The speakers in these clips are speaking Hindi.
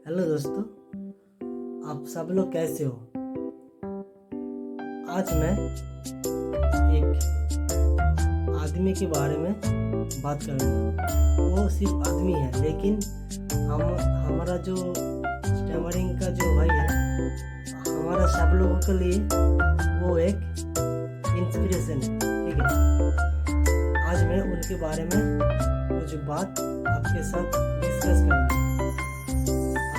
हेलो दोस्तों, आप सब लोग कैसे हो। आज मैं एक आदमी के बारे में बात करूँगा। वो सिर्फ आदमी है, लेकिन हमारा जो स्टैमरिंग का जो भाई है, हमारा सब लोगों के लिए वो एक इंस्पिरेशन है। ठीक है, आज मैं उनके बारे में कुछ बात आपके साथ डिस्कस करूँगा।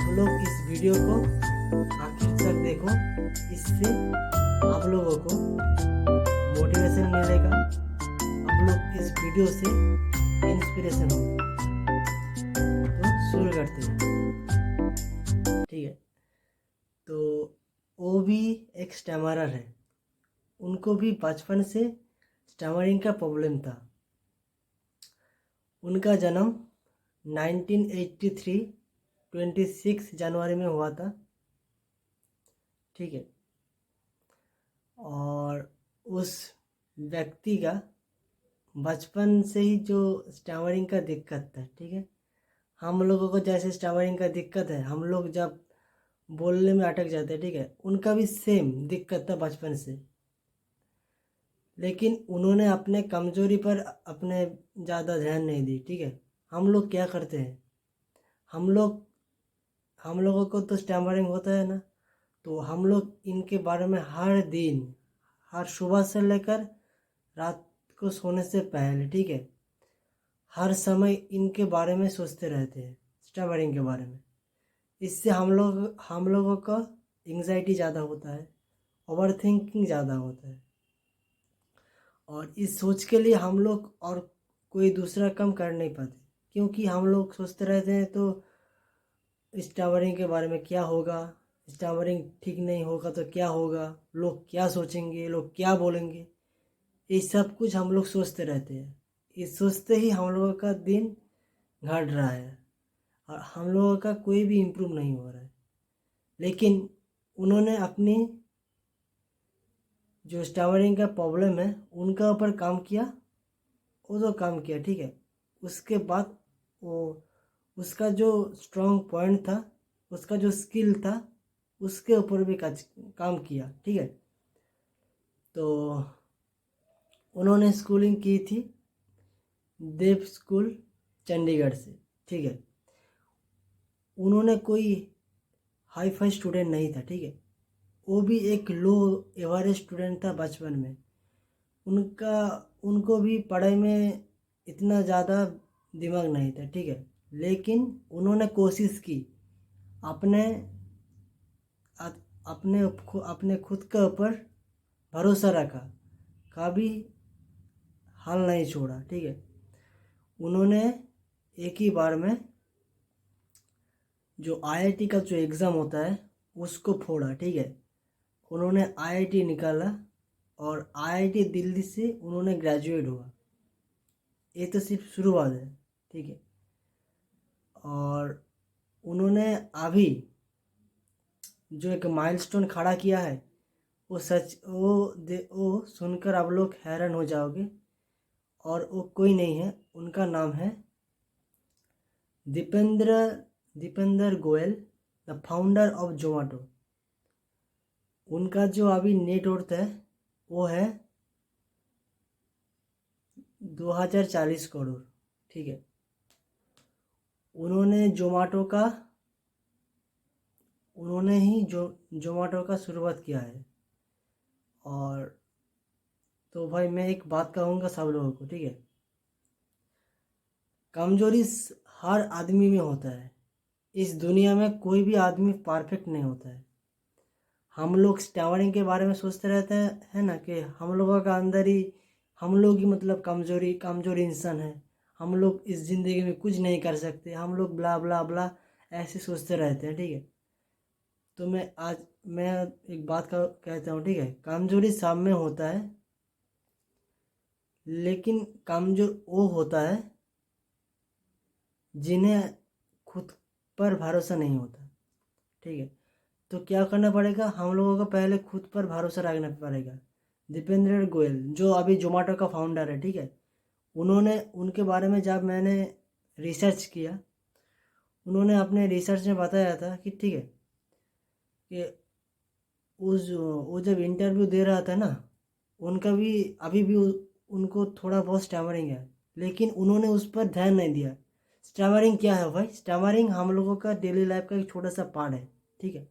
आप लोग इस वीडियो को आखिर तक देखो, इससे आप लोगों को मोटिवेशन मिलेगा। आप लोग इस वीडियो से इंस्पिरेशन होंगे। तो शुरू करते हैं। ठीक है, तो वो भी एक स्टैमरर है। उनको भी बचपन से स्टैमरिंग का प्रॉब्लम था। उनका जन्म 1983 26 जनवरी में हुआ था। ठीक है, और उस व्यक्ति का बचपन से ही जो स्टैमरिंग का दिक्कत था। ठीक है, हम लोगों को जैसे स्टैमरिंग का दिक्कत है, हम लोग जब बोलने में अटक जाते हैं। ठीक है, उनका भी सेम दिक्कत था बचपन से, लेकिन उन्होंने अपने कमजोरी पर अपने ज़्यादा ध्यान नहीं दी। ठीक है, हम लोग क्या करते हैं, हम लोगों को तो स्टैमरिंग होता है ना, तो हम लोग इनके बारे में हर दिन, हर सुबह से लेकर रात को सोने से पहले, ठीक है, हर समय इनके बारे में सोचते रहते हैं, स्टैमरिंग के बारे में। इससे हम लोगों का एंग्जाइटी ज़्यादा होता है, ओवर थिंकिंग ज़्यादा होता है, और इस सोच के लिए हम लोग और कोई दूसरा काम कर नहीं पाते, क्योंकि हम लोग सोचते रहते हैं तो स्टैमरिंग के बारे में क्या होगा, स्टैमरिंग ठीक नहीं होगा तो क्या होगा, लोग क्या सोचेंगे, लोग क्या बोलेंगे, ये सब कुछ हम लोग सोचते रहते हैं। ये सोचते ही हम लोगों का दिन घट रहा है और हम लोगों का कोई भी इम्प्रूव नहीं हो रहा है। लेकिन उन्होंने अपनी जो स्टैमरिंग का प्रॉब्लम है उनका ऊपर काम किया, वो तो काम किया। ठीक है, उसके बाद वो उसका जो स्ट्रॉन्ग पॉइंट था, उसका जो स्किल था, उसके ऊपर भी काम किया। ठीक है, तो उन्होंने स्कूलिंग की थी देव स्कूल चंडीगढ़ से। ठीक है, उन्होंने कोई हाई फाई स्टूडेंट नहीं था। ठीक है, वो भी एक लो एवरेज स्टूडेंट था बचपन में। उनको भी पढ़ाई में इतना ज़्यादा दिमाग नहीं था। ठीक है, लेकिन उन्होंने कोशिश की, अपने अपने अपने खुद के ऊपर भरोसा रखा, कभी हाल नहीं छोड़ा। ठीक है, उन्होंने एक ही बार में जो आईआईटी का जो एग्ज़ाम होता है उसको फोड़ा। ठीक है, उन्होंने आईआईटी निकाला और आईआईटी दिल्ली से उन्होंने ग्रेजुएट हुआ। ये तो सिर्फ शुरुआत है। ठीक है, और उन्होंने अभी जो एक माइलस्टोन खड़ा किया है, वो सुनकर आप लोग हैरान हो जाओगे। और वो कोई नहीं है, उनका नाम है Deepinder Goyal, the founder of Zomato. उनका जो अभी नेट वर्थ है वो है 2040 करोड़। ठीक है, उन्होंने ही जोमेटो का शुरुआत किया है। और तो भाई मैं एक बात कहूँगा सब लोगों को। ठीक है, कमजोरी हर आदमी में होता है। इस दुनिया में कोई भी आदमी परफेक्ट नहीं होता है। हम लोग स्टैमरिंग के बारे में सोचते रहते हैं, है ना, कि हम लोगों का अंदर ही हम लोग ही मतलब कमजोर इंसान है, हम लोग इस ज़िंदगी में कुछ नहीं कर सकते, हम लोग ब्ला ब्ला ब्ला ऐसे सोचते रहते हैं। ठीक है, तो मैं एक बात कहता हूँ। ठीक है, कमजोरी सब में होता है, लेकिन कमजोर वो होता है जिन्हें खुद पर भरोसा नहीं होता। ठीक है, तो क्या करना पड़ेगा, हम लोगों को पहले खुद पर भरोसा रखना पड़ेगा। दीपेंद्र गोयल जो अभी जोमेटो का फाउंडर है, ठीक है, उनके बारे में जब मैंने रिसर्च किया, उन्होंने अपने रिसर्च में बताया था कि ठीक है कि वो जब इंटरव्यू दे रहा था ना, उनका भी अभी भी उनको थोड़ा बहुत स्टैमरिंग है, लेकिन उन्होंने उस पर ध्यान नहीं दिया। स्टैमरिंग क्या है भाई? स्टैमरिंग हम लोगों का डेली लाइफ का एक छोटा सा पार्ट है, ठीक है,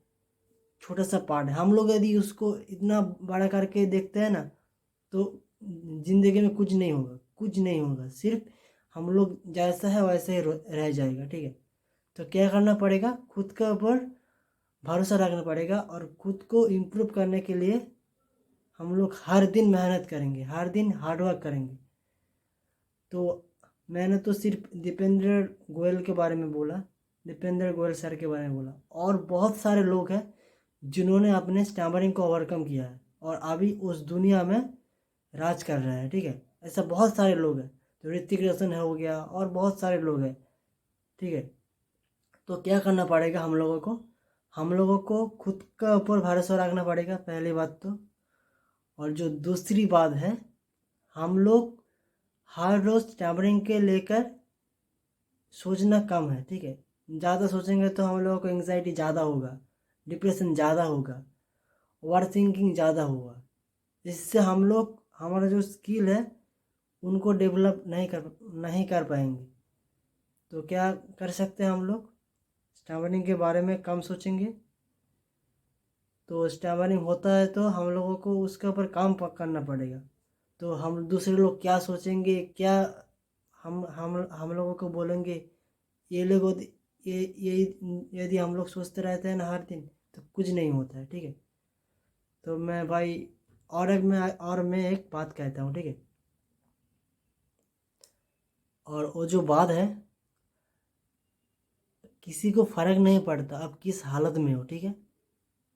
छोटा सा पार्ट है। हम लोग यदि उसको इतना बड़ा करके देखते हैं ना, तो जिंदगी में कुछ नहीं होगा, कुछ नहीं होगा, सिर्फ हम लोग जैसा है वैसे ही रह जाएगा, ठीक है। तो क्या करना पड़ेगा? खुद के ऊपर भरोसा रखना पड़ेगा, और खुद को इम्प्रूव करने के लिए हम लोग हर दिन मेहनत करेंगे, हर दिन हार्डवर्क करेंगे। तो मैंने तो सिर्फ दीपेंद्र गोयल के बारे में बोला, दीपेंद्र गोयल सर के बारे में बोला, और बहुत सारे लोग हैं जिन्होंने अपने स्टैमरिंग को ओवरकम किया है और अभी उस दुनिया में राज कर रहे हैं, ठीक है। ऐसा बहुत सारे लोग हैं, तो ऋतिक रोशन हो गया और बहुत सारे लोग हैं, ठीक है। तो क्या करना पड़ेगा हम लोगों को खुद का ऊपर भरोसा रखना पड़ेगा, पहली बात तो। और जो दूसरी बात है, हम लोग हर रोज़ स्टैमरिंग के लेकर सोचना कम है, ठीक है। ज़्यादा सोचेंगे तो हम लोगों को एंग्जाइटी ज़्यादा होगा, डिप्रेशन ज़्यादा होगा, ओवर थिंकिंग ज़्यादा होगा। इससे हम लोग हमारा जो स्किल है उनको डेवलप नहीं कर पाएंगे। तो क्या कर सकते हैं हम लोग? स्टैमरिंग के बारे में कम सोचेंगे। तो स्टैमरिंग होता है तो हम लोगों को उसके ऊपर काम करना पड़ेगा। तो हम दूसरे लोग क्या सोचेंगे, क्या हम लोगों को बोलेंगे, ये लोग ये यदि हम लोग सोचते रहते हैं ना हर दिन, तो कुछ नहीं होता है, ठीक है। तो मैं भाई और मैं एक बात कहता हूँ, ठीक है। और वो जो बात है, किसी को फर्क नहीं पड़ता आप किस हालत में हो, ठीक है।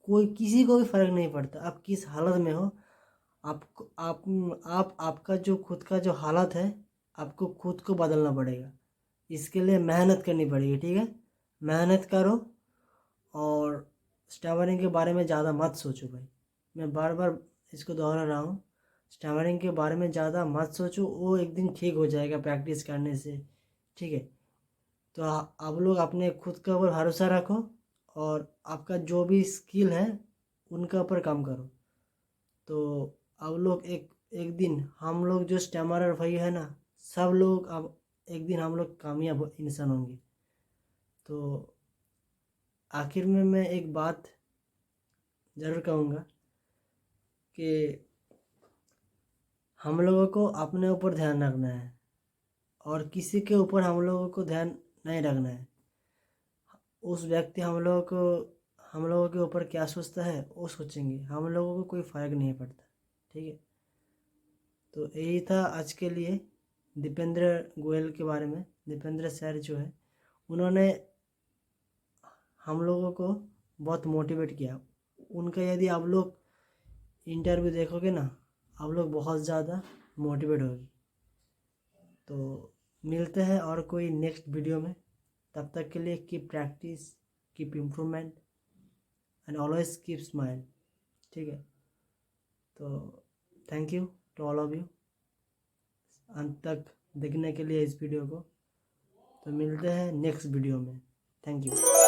कोई किसी को भी फर्क नहीं पड़ता आप किस हालत में हो। आपको आप आपका जो खुद का जो हालत है, आपको खुद को बदलना पड़ेगा। इसके लिए मेहनत करनी पड़ेगी, ठीक है। मेहनत करो, और स्टैमरिंग के बारे में ज़्यादा मत सोचो भाई। मैं बार बार इसको दोहरा रहा हूँ, स्टैमरिंग के बारे में ज़्यादा मत सोचो, वो एक दिन ठीक हो जाएगा प्रैक्टिस करने से, ठीक है। तो आप लोग अपने खुद के ऊपर भरोसा रखो, और आपका जो भी स्किल है उनके ऊपर काम करो। तो अब लोग एक एक दिन हम लोग जो स्टैमरर भाई है ना, सब लोग अब एक दिन हम लोग कामयाब इंसान होंगे। तो आखिर में मैं एक बात ज़रूर कहूँगा कि हम लोगों को अपने ऊपर ध्यान रखना है, और किसी के ऊपर हम लोगों को ध्यान नहीं रखना है। उस व्यक्ति हम लोगों के ऊपर क्या सोचता है वो सोचेंगे, हम लोगों को कोई फ़र्क नहीं पड़ता, ठीक है। तो यही था आज के लिए दीपेंद्र गोयल के बारे में। दीपेंद्र सर जो है, उन्होंने हम लोगों को बहुत मोटिवेट किया। उनका यदि आप लोग इंटरव्यू देखोगे ना, आप लोग बहुत ज़्यादा मोटिवेट होगी। तो मिलते हैं और कोई नेक्स्ट वीडियो में। तब तक के लिए keep practice, keep improvement, and always keep smile, ठीक है। तो thank you to all of you अंत तक देखने के लिए इस वीडियो को। तो मिलते हैं नेक्स्ट वीडियो में। Thank you.